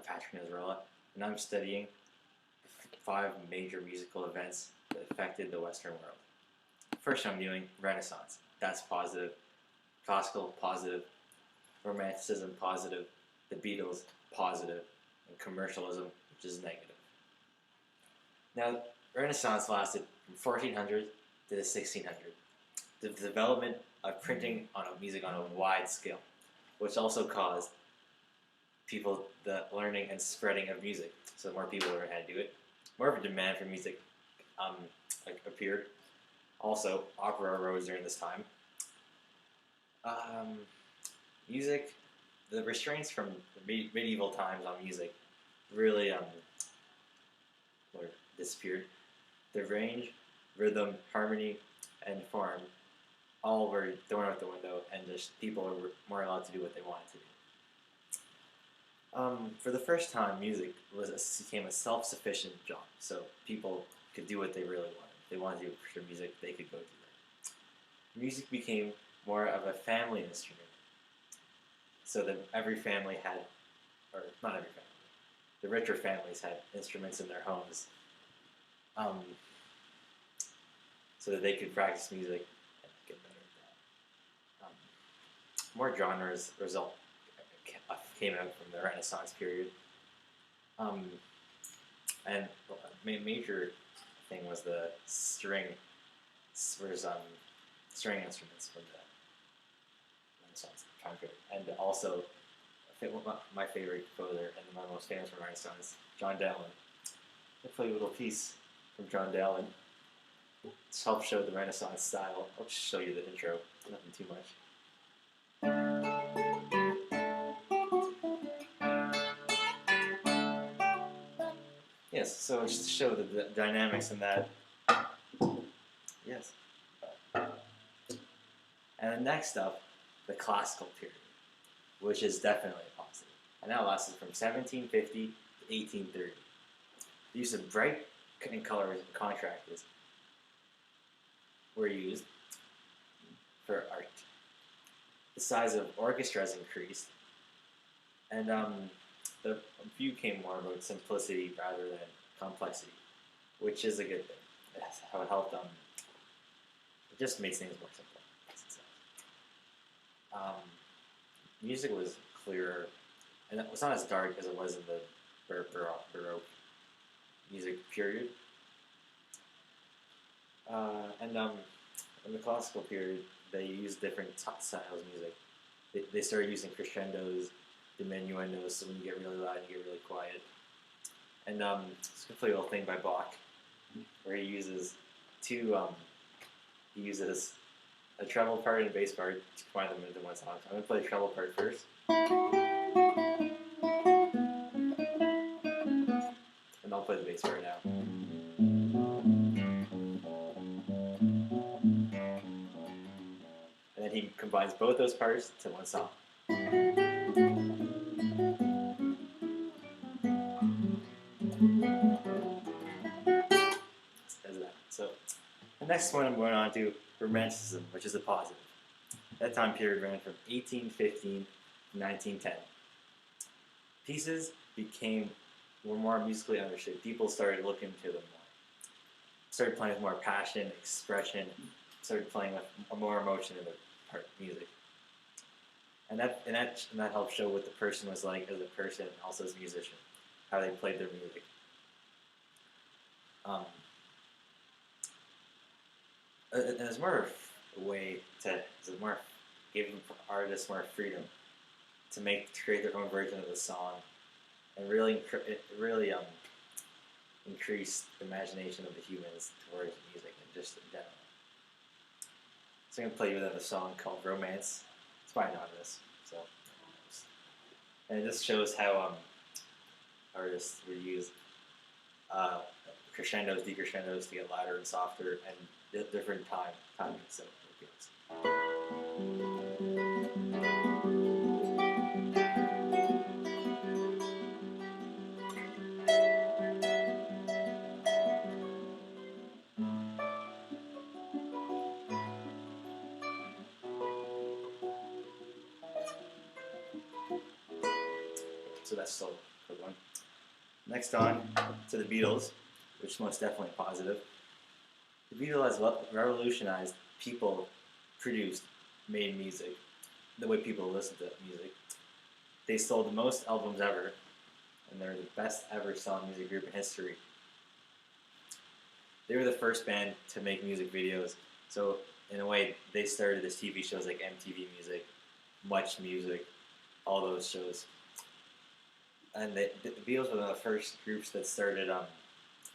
I'm Patman, and I'm studying 5 major musical events that affected the Western world. First, I'm doing Renaissance. That's positive. Classical, positive. Romanticism, positive. The Beatles, positive. And commercialism, which is negative. Now, Renaissance lasted from 1400 to the 1600. The development of printing music on a wide scale, which also caused people the learning and spreading of music. So more people learned how to do it. More of a demand for music appeared. Also, opera arose during this time. Music, the restraints from the medieval times on music really disappeared. The range, rhythm, harmony, and form all were thrown out the window, and just people were more allowed to do what they wanted to do. For the first time, music became a self-sufficient job, so people could do what they really wanted. If they wanted to do pure music, they could go do that. Music became more of a family instrument, so that every family had, or not every family, the richer families had instruments in their homes, so that they could practice music and get better at that. More genres came out from the Renaissance period, and a major thing was the string instruments from the Renaissance time period, and also my favorite composer and my most famous from Renaissance, John Dowland. I'll play a little piece from John Dowland to help show the Renaissance style. I'll just show you the intro, nothing too much. Yes, so just to show the dynamics in that. Yes. And then next up, the classical period, which is definitely positive. And that lasted from 1750 to 1830. The use of bright colors and contrasts were used for art. The size of orchestras increased, and the view came more about simplicity rather than complexity, which is a good thing. That's how it helped. It just made things more simple. Music was clearer, and it was not as dark as it was in the Baroque music period. In the classical period, they used different styles of music. They started using crescendos, diminuendos, so when you get really loud, you get really quiet. And it's a complete little thing by Bach, where he uses he uses a treble part and a bass part to combine them into one song. I'm going to play the treble part first. And I'll play the bass part now. And then he combines both those parts to one song. As that. So the next one I'm going on to Romanticism, which is a positive. That time period ran from 1815 to 1910. Pieces were more musically understood. People started looking to them more. Started playing with more passion, expression. Started playing with more emotion in the part of music. And that helped show what the person was like as a person, and also as a musician, how they played their music. And there's more of a way to give artists more freedom to create their own version of the song, and really increase the imagination of the humans towards music and just in general. So I'm gonna play you with a song called "Romance." It's by Anonymous. So, and it just shows how artists would use crescendos, decrescendos to get louder and softer, and different timing. So it goes. So that's still Good one. Next on to the Beatles, which is most definitely positive. The Beatles has revolutionized people produced, made music, the way people listen to music. They sold the most albums ever, and they're the best ever selling music group in history. They were the first band to make music videos, so in a way, they started this TV shows like MTV Music, Much Music, all those shows. And the Beatles were one of the first groups that started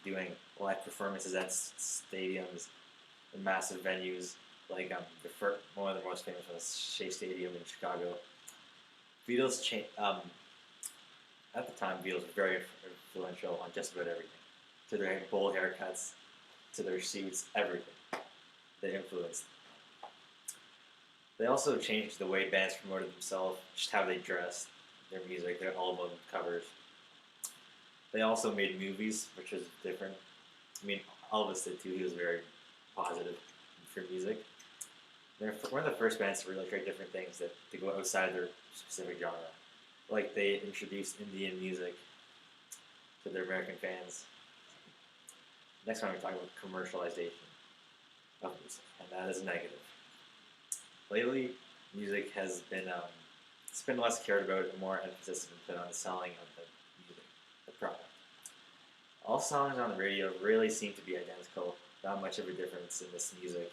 doing live performances at stadiums and massive venues, like one of the most famous was Shea Stadium in Chicago. Beatles at the time, Beatles were very influential on just about everything, to their bold haircuts, to their suits, everything. They influenced. They also changed the way bands promoted themselves, just how they dressed, their music, their album covers. They also made movies, which was different. I mean, Elvis did too. He was very positive for music. They're one of the first bands to really try different things to go outside their specific genre. Like they introduced Indian music to their American fans. Next one, we're talking about commercialization of music, and that is negative. Lately, music has been it's been less cared about, and more emphasis has been put on the selling of the music, the product. All songs on the radio really seem to be identical. Not much of a difference in this music.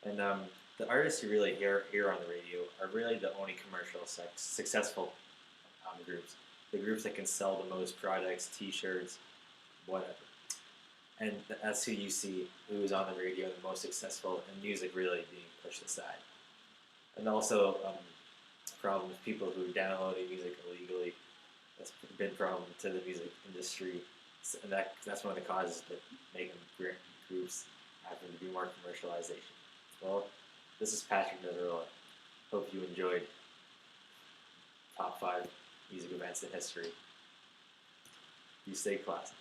And the artists you really hear on the radio are really the only commercial successful groups. The groups that can sell the most products, T-shirts, whatever. And that's who you see who is on the radio the most successful, and music really being pushed aside. And also, problem with people who are downloading music illegally. That's been a problem to the music industry, and that's one of the causes that make groups having to do more commercialization. Well, this is Patrick Netherilla. Hope you enjoyed top 5 music events in history. You stay classy.